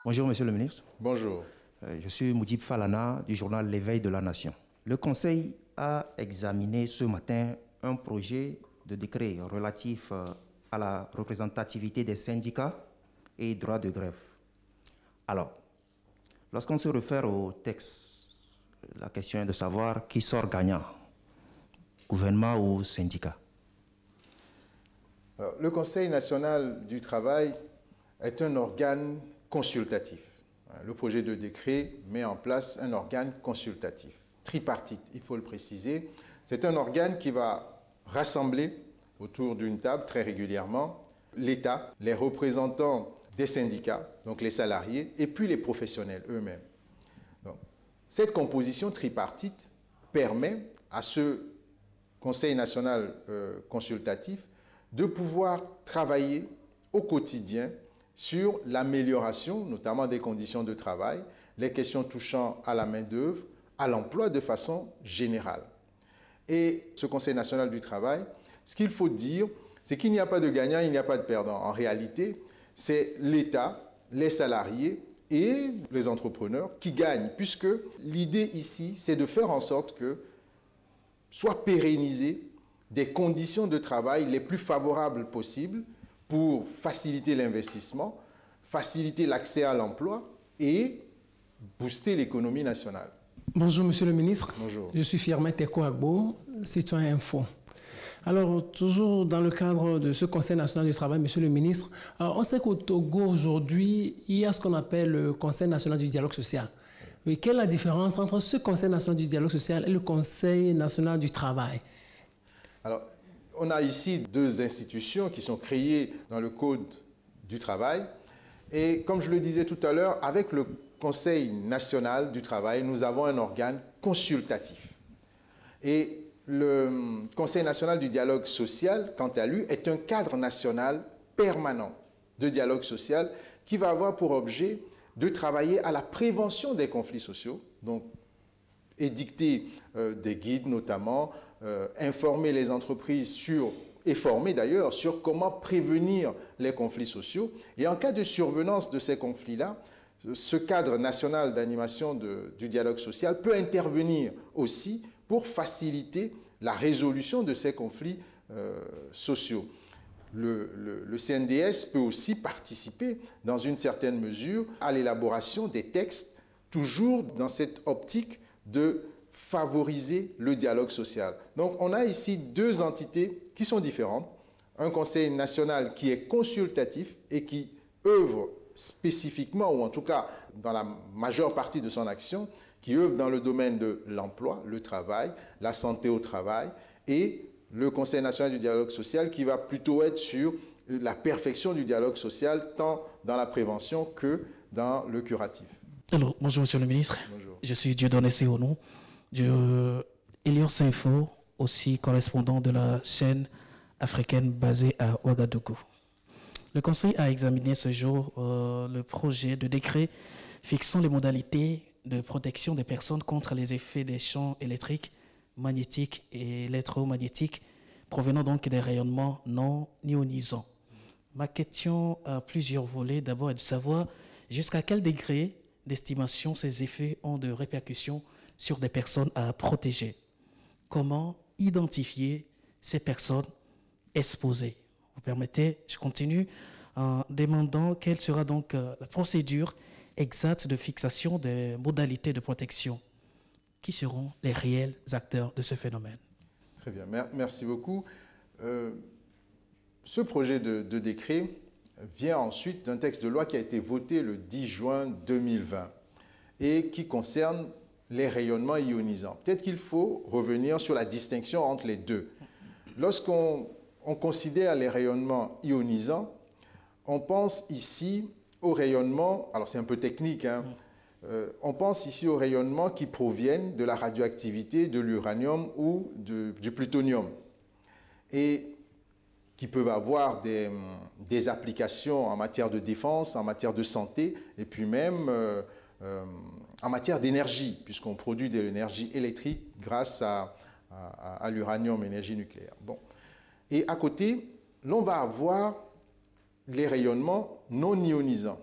Bonjour, Monsieur le ministre. Bonjour. Je suis Moudib Falana du journal L'Éveil de la Nation. Le Conseil a examiné ce matin un projet de décret relatif à la représentativité des syndicats et droits de grève. Alors, lorsqu'on se réfère au texte, la question est de savoir qui sort gagnant, gouvernement ou syndicat. Alors, le Conseil national du travail est un organe consultatif. Le projet de décret met en place un organe consultatif, tripartite, il faut le préciser. C'est un organe qui va rassembler autour d'une table très régulièrement l'État, les représentants des syndicats, donc les salariés, et puis les professionnels eux-mêmes. Cette composition tripartite permet à ce Conseil national consultatif de pouvoir travailler au quotidien sur l'amélioration, notamment des conditions de travail, les questions touchant à la main-d'œuvre, à l'emploi de façon générale. Et ce Conseil national du travail, ce qu'il faut dire, c'est qu'il n'y a pas de gagnant, il n'y a pas de perdant. En réalité, c'est l'État, les salariés et les entrepreneurs qui gagnent, puisque l'idée ici, c'est de faire en sorte que soient pérennisées des conditions de travail les plus favorables possibles pour faciliter l'investissement, faciliter l'accès à l'emploi et booster l'économie nationale. Bonjour, Monsieur le ministre. Bonjour. Je suis Firmin Teko Agbo, Citoyen Info. Alors, toujours dans le cadre de ce Conseil national du travail, Monsieur le ministre, on sait qu'au Togo, aujourd'hui, il y a ce qu'on appelle le Conseil national du dialogue social. Mais quelle est la différence entre ce Conseil national du dialogue social et le Conseil national du travail? Alors, on a ici deux institutions qui sont créées dans le Code du travail. Et comme je le disais tout à l'heure, avec le Conseil national du travail, nous avons un organe consultatif. Et le Conseil national du dialogue social, quant à lui, est un cadre national permanent de dialogue social qui va avoir pour objet de travailler à la prévention des conflits sociaux, donc édicter des guides notamment, informer les entreprises sur, et former d'ailleurs, sur comment prévenir les conflits sociaux. Et en cas de survenance de ces conflits-là, ce cadre national d'animation du dialogue social peut intervenir aussi pour faciliter la résolution de ces conflits sociaux. Le CNDS peut aussi participer, dans une certaine mesure, à l'élaboration des textes, toujours dans cette optique de favoriser le dialogue social. Donc on a ici deux entités qui sont différentes. Un Conseil national qui est consultatif et qui œuvre spécifiquement, ou en tout cas dans la majeure partie de son action, qui œuvre dans le domaine de l'emploi, le travail, la santé au travail, et le Conseil national du dialogue social qui va plutôt être sur la perfection du dialogue social, tant dans la prévention que dans le curatif. Alors, bonjour Monsieur le ministre. Bonjour. Je suis Dieudonné Sionou, de Elios Info, aussi correspondant de la chaîne africaine basée à Ouagadougou. Le Conseil a examiné ce jour le projet de décret fixant les modalités de protection des personnes contre les effets des champs électriques, magnétiques et électromagnétiques provenant donc des rayonnements non ionisants. Ma question a plusieurs volets. D'abord est de savoir jusqu'à quel degré d'estimation ces effets ont de répercussions sur des personnes à protéger. Comment identifier ces personnes exposées? Vous permettez, je continue en demandant quelle sera donc la procédure exacte de fixation des modalités de protection. Qui seront les réels acteurs de ce phénomène? Très bien, merci beaucoup. Ce projet de décret vient ensuite d'un texte de loi qui a été voté le 10 juin 2020 et qui concerne les rayonnements ionisants. Peut-être qu'il faut revenir sur la distinction entre les deux. Lorsqu'on considère les rayonnements ionisants, on pense ici aux rayonnements, alors c'est un peu technique, hein, on pense ici aux rayonnements qui proviennent de la radioactivité, de l'uranium ou du plutonium et qui peuvent avoir des applications en matière de défense, en matière de santé et puis même en matière d'énergie, puisqu'on produit de l'énergie électrique grâce à l'uranium, énergie nucléaire. Bon. Et à côté, l'on va avoir les rayonnements non ionisants.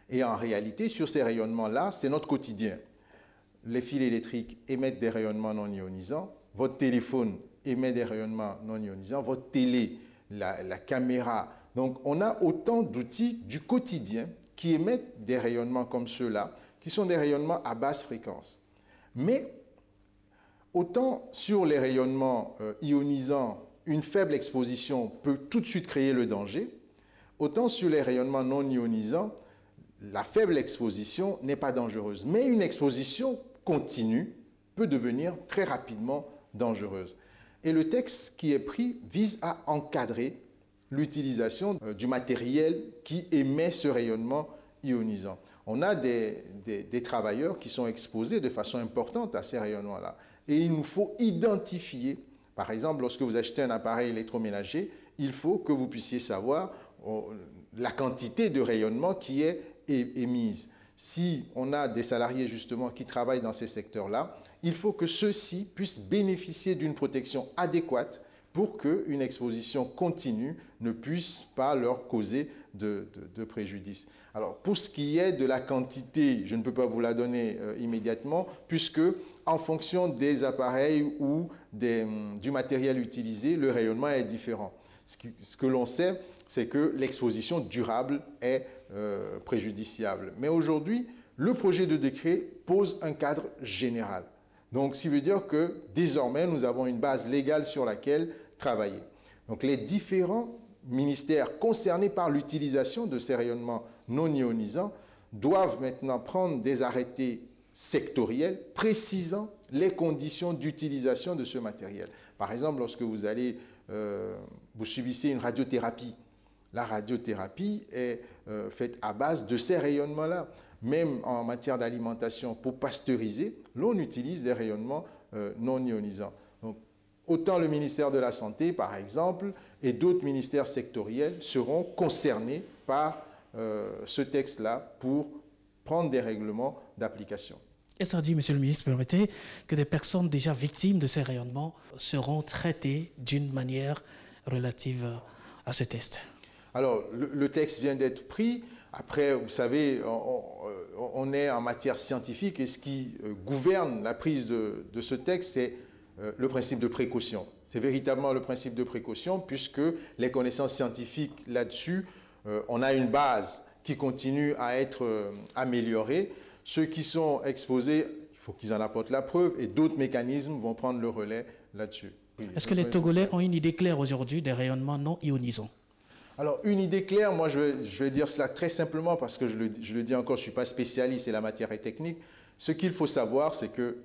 Et en réalité, sur ces rayonnements-là, c'est notre quotidien. Les fils électriques émettent des rayonnements non ionisants, votre téléphone émet des rayonnements non ionisants, votre télé, la caméra. Donc, on a autant d'outils du quotidien qui émettent des rayonnements comme ceux-là, qui sont des rayonnements à basse fréquence. Mais, autant sur les rayonnements ionisants, une faible exposition peut tout de suite créer le danger, autant sur les rayonnements non ionisants, la faible exposition n'est pas dangereuse. Mais une exposition continue peut devenir très rapidement dangereuse. Et le texte qui est pris vise à encadrer l'utilisation du matériel qui émet ce rayonnement ionisant. On a des travailleurs qui sont exposés de façon importante à ces rayonnements-là. Et il nous faut identifier, par exemple, lorsque vous achetez un appareil électroménager, il faut que vous puissiez savoir la quantité de rayonnement qui est émise. Si on a des salariés justement qui travaillent dans ces secteurs-là, il faut que ceux-ci puissent bénéficier d'une protection adéquate pour qu'une exposition continue ne puisse pas leur causer de préjudice. Alors, pour ce qui est de la quantité, je ne peux pas vous la donner immédiatement, puisque en fonction des appareils ou du matériel utilisé, le rayonnement est différent. Ce que l'on sait, c'est que l'exposition durable est préjudiciable. Mais aujourd'hui, le projet de décret pose un cadre général. Donc, ce qui veut dire que désormais, nous avons une base légale sur laquelle travailler. Donc, les différents ministères concernés par l'utilisation de ces rayonnements non ionisants doivent maintenant prendre des arrêtés sectoriels précisant les conditions d'utilisation de ce matériel. Par exemple, lorsque vous subissez une radiothérapie, la radiothérapie est faite à base de ces rayonnements-là. Même en matière d'alimentation, pour pasteuriser, l'on utilise des rayonnements non ionisants. Donc, autant le ministère de la Santé, par exemple, et d'autres ministères sectoriels seront concernés par ce texte-là pour prendre des règlements d'application. Est-ce dit, Monsieur le ministre, permettez que des personnes déjà victimes de ces rayonnements seront traitées d'une manière relative à ce test? Alors, le texte vient d'être pris. Après, vous savez, on est en matière scientifique et ce qui gouverne la prise de ce texte, c'est le principe de précaution. C'est véritablement le principe de précaution puisque les connaissances scientifiques là-dessus, on a une base qui continue à être améliorée. Ceux qui sont exposés, il faut qu'ils en apportent la preuve et d'autres mécanismes vont prendre le relais là-dessus. Oui, est-ce que les Togolais ont une idée claire aujourd'hui des rayonnements non ionisants? Alors, une idée claire, moi je vais dire cela très simplement parce que je le dis encore, je ne suis pas spécialiste et la matière est technique. Ce qu'il faut savoir, c'est que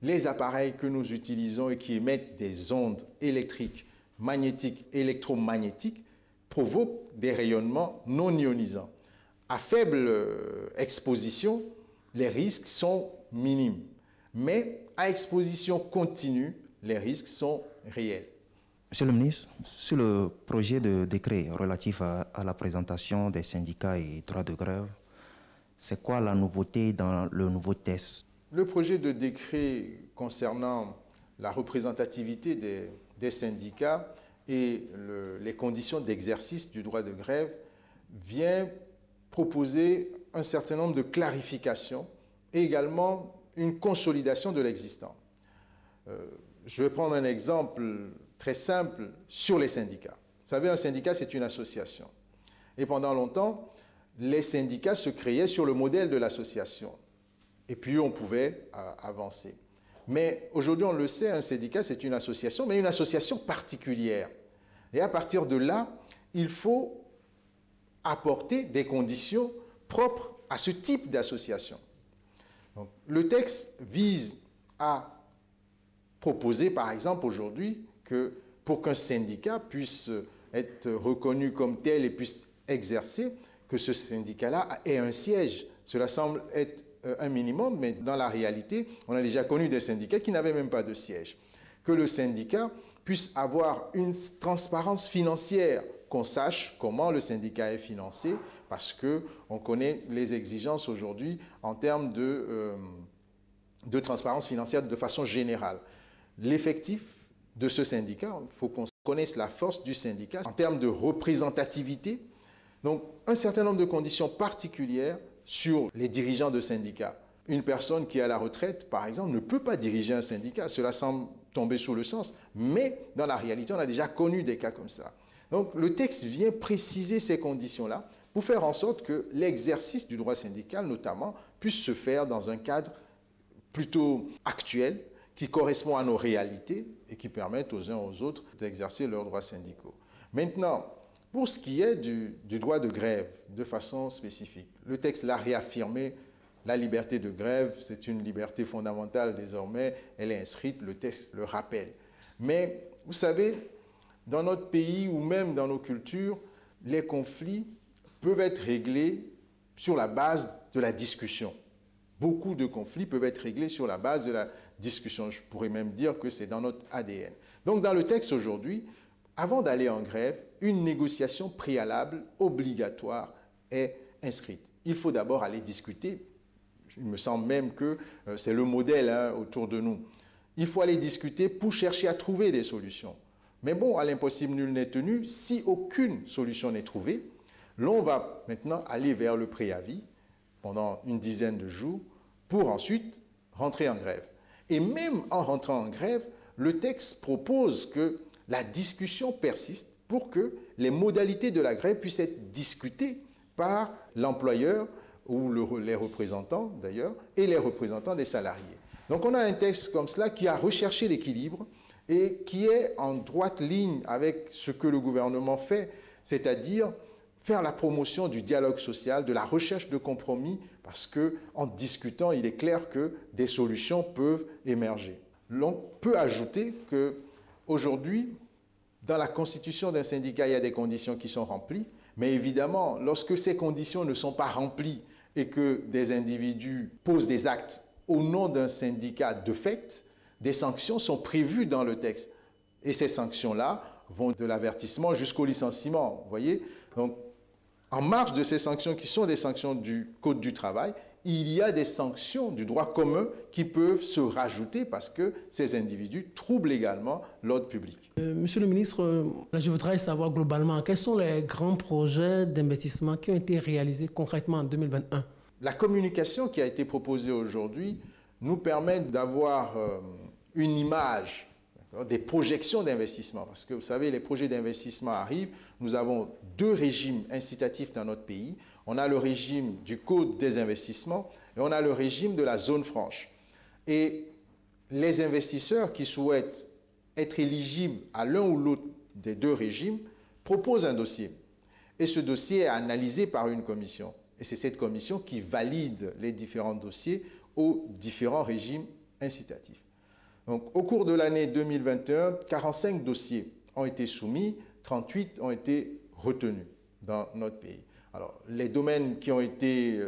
les appareils que nous utilisons et qui émettent des ondes électriques, magnétiques, électromagnétiques, provoquent des rayonnements non ionisants. À faible exposition, les risques sont minimes. Mais à exposition continue, les risques sont réels. Monsieur le ministre, sur le projet de décret relatif à la présentation des syndicats et droits de grève, c'est quoi la nouveauté dans le nouveau test? Le projet de décret concernant la représentativité des syndicats et les conditions d'exercice du droit de grève vient proposer un certain nombre de clarifications et également une consolidation de l'existant. Je vais prendre un exemple très simple sur les syndicats. Vous savez, un syndicat, c'est une association. Et pendant longtemps, les syndicats se créaient sur le modèle de l'association. Et puis, on pouvait avancer. Mais aujourd'hui, on le sait, un syndicat, c'est une association, mais une association particulière. Et à partir de là, il faut apporter des conditions propres à ce type d'association. Donc, le texte vise à proposer, par exemple, aujourd'hui, que pour qu'un syndicat puisse être reconnu comme tel et puisse exercer, que ce syndicat-là ait un siège. Cela semble être un minimum, mais dans la réalité, on a déjà connu des syndicats qui n'avaient même pas de siège. Que le syndicat puisse avoir une transparence financière, qu'on sache comment le syndicat est financé, parce qu'on connaît les exigences aujourd'hui en termes de transparence financière de façon générale. L'effectif de ce syndicat, il faut qu'on connaissent la force du syndicat en termes de représentativité. Donc, un certain nombre de conditions particulières sur les dirigeants de syndicats. Une personne qui est à la retraite, par exemple, ne peut pas diriger un syndicat. Cela semble tomber sous le sens, mais dans la réalité, on a déjà connu des cas comme ça. Donc, le texte vient préciser ces conditions-là pour faire en sorte que l'exercice du droit syndical, notamment, puisse se faire dans un cadre plutôt actuel, qui correspond à nos réalités et qui permettent aux uns aux autres d'exercer leurs droits syndicaux. Maintenant, pour ce qui est du droit de grève, de façon spécifique, le texte l'a réaffirmé, la liberté de grève, c'est une liberté fondamentale désormais, elle est inscrite, le texte le rappelle. Mais vous savez, dans notre pays ou même dans nos cultures, les conflits peuvent être réglés sur la base de la discussion. Beaucoup de conflits peuvent être réglés sur la base de la discussion. Je pourrais même dire que c'est dans notre ADN. Donc dans le texte aujourd'hui, avant d'aller en grève, une négociation préalable obligatoire est inscrite. Il faut d'abord aller discuter. Il me semble même que c'est le modèle autour de nous. Il faut aller discuter pour chercher à trouver des solutions. Mais bon, à l'impossible, nul n'est tenu. Si aucune solution n'est trouvée, l'on va maintenant aller vers le préavis pendant une dizaine de jours pour ensuite rentrer en grève. Et même en rentrant en grève, le texte propose que la discussion persiste pour que les modalités de la grève puissent être discutées par l'employeur ou les représentants d'ailleurs, et les représentants des salariés. Donc on a un texte comme cela qui a recherché l'équilibre et qui est en droite ligne avec ce que le gouvernement fait, c'est-à-dire faire la promotion du dialogue social, de la recherche de compromis, parce qu'en discutant, il est clair que des solutions peuvent émerger. L'on peut ajouter qu'aujourd'hui, dans la constitution d'un syndicat, il y a des conditions qui sont remplies, mais évidemment, lorsque ces conditions ne sont pas remplies et que des individus posent des actes au nom d'un syndicat de fait, des sanctions sont prévues dans le texte. Et ces sanctions-là vont de l'avertissement jusqu'au licenciement, vous voyez ? Donc, en marge de ces sanctions qui sont des sanctions du Code du travail, il y a des sanctions du droit commun qui peuvent se rajouter parce que ces individus troublent également l'ordre public. Monsieur le ministre, je voudrais savoir globalement, quels sont les grands projets d'investissement qui ont été réalisés concrètement en 2021 ? La communication qui a été proposée aujourd'hui nous permet d'avoir une image, des projections d'investissement. Parce que vous savez, les projets d'investissement arrivent. Nous avons deux régimes incitatifs dans notre pays. On a le régime du Code des investissements et on a le régime de la zone franche. Et les investisseurs qui souhaitent être éligibles à l'un ou l'autre des deux régimes proposent un dossier. Et ce dossier est analysé par une commission. Et c'est cette commission qui valide les différents dossiers aux différents régimes incitatifs. Donc, au cours de l'année 2021, 45 dossiers ont été soumis, 38 ont été retenus dans notre pays. Alors, les domaines qui ont été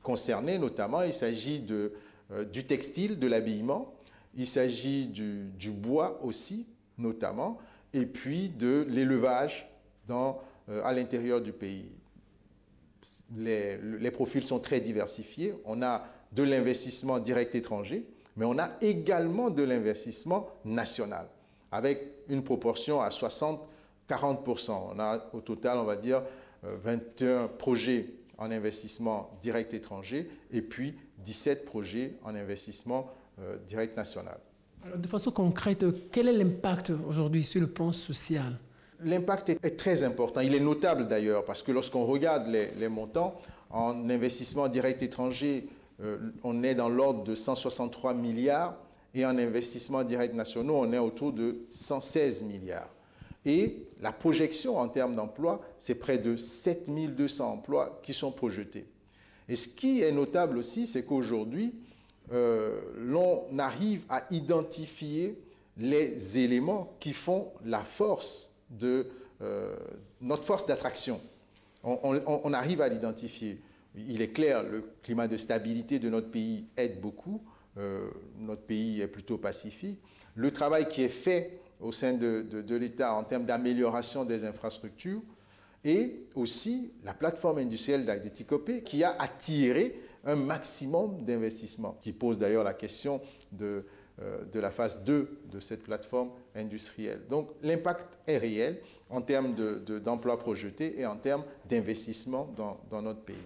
concernés, notamment, il s'agit du textile, de l'habillement, il s'agit du bois aussi, notamment, et puis de l'élevage à l'intérieur du pays. Les profils sont très diversifiés. On a de l'investissement direct étranger, mais on a également de l'investissement national, avec une proportion à 60-40%. On a au total, on va dire, 21 projets en investissement direct étranger et puis 17 projets en investissement direct national. Alors, de façon concrète, quel est l'impact aujourd'hui sur le plan social ? L'impact est très important. Il est notable d'ailleurs, parce que lorsqu'on regarde les montants, en investissement direct étranger, on est dans l'ordre de 163 milliards et en investissement direct nationaux, on est autour de 116 milliards. Et la projection en termes d'emploi, c'est près de 7200 emplois qui sont projetés. Et ce qui est notable aussi, c'est qu'aujourd'hui, l'on arrive à identifier les éléments qui font la force notre force d'attraction. On arrive à l'identifier. Il est clair, le climat de stabilité de notre pays aide beaucoup. Notre pays est plutôt pacifique. Le travail qui est fait au sein de l'État en termes d'amélioration des infrastructures et aussi la plateforme industrielle d'Adetikopé qui a attiré un maximum d'investissements, qui pose d'ailleurs la question de de la phase 2 de cette plateforme industrielle. Donc l'impact est réel en termes d'emplois projetés et en termes d'investissement dans notre pays.